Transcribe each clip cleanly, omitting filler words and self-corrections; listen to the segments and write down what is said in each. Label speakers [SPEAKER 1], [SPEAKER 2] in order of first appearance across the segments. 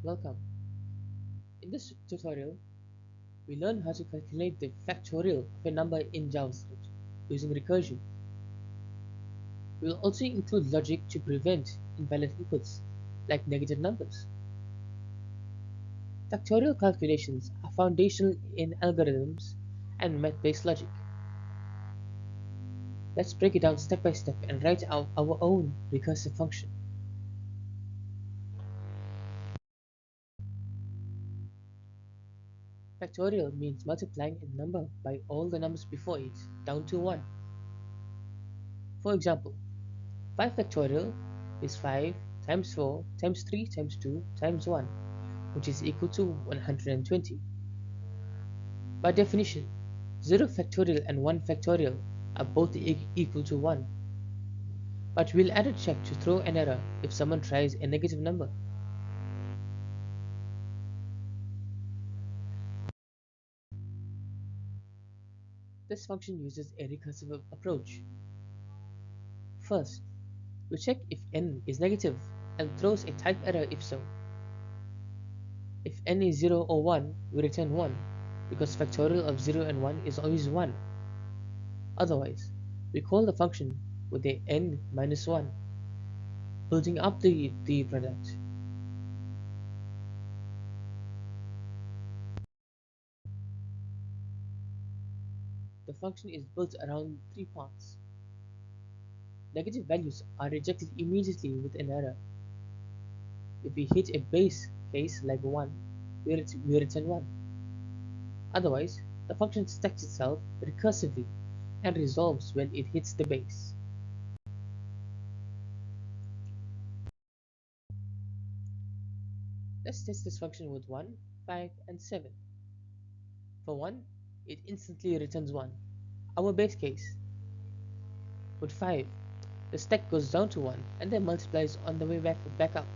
[SPEAKER 1] Welcome. In this tutorial, we learn how to calculate the factorial of a number in JavaScript using recursion. We will also include logic to prevent invalid inputs, like negative numbers. Factorial calculations are foundational in algorithms and math-based logic. Let's break it down step by step and write out our own recursive function. Factorial means multiplying a number by all the numbers before it, down to 1. For example, 5 factorial is 5 times 4 times 3 times 2 times 1, which is equal to 120. By definition, 0 factorial and 1 factorial are both equal to 1. But we'll add a check to throw an error if someone tries a negative number. This function uses a recursive approach. First, we check if n is negative and throws a type error if so. If n is 0 or 1, we return 1, because factorial of 0 and 1 is always 1. Otherwise, we call the function with a n minus 1, building up the product. The function is built around 3 parts. Negative values are rejected immediately with an error. If we hit a base case like 1, we return 1. Otherwise, the function stacks itself recursively and resolves when it hits the base. Let's test this function with 1, 5, and 7. For 1, it instantly returns 1, our base case. With 5, the stack goes down to 1 and then multiplies on the way back up.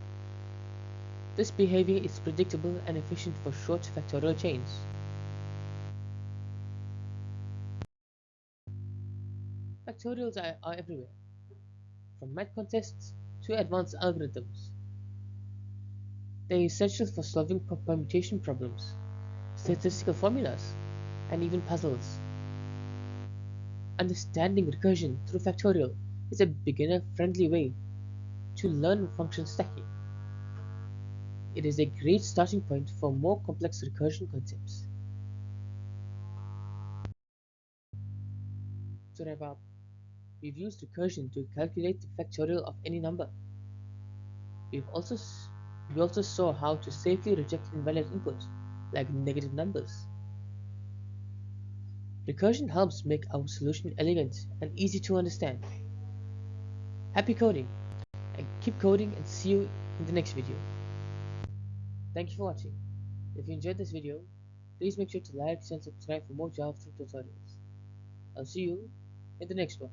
[SPEAKER 1] This behavior is predictable and efficient for short factorial chains. Factorials are everywhere, from math contests to advanced algorithms. They are essential for solving permutation problems, statistical formulas, and even puzzles. Understanding recursion through Factorial is a beginner-friendly way to learn function stacking. It is a great starting point for more complex recursion concepts. To wrap up, we've used recursion to calculate the factorial of any number. We also saw how to safely reject invalid inputs, like negative numbers. Recursion helps make our solution elegant and easy to understand. Happy coding, and keep coding, and see you in the next video. Thank you for watching. If you enjoyed this video, please make sure to like and subscribe for more JavaScript tutorials. I'll see you in the next one.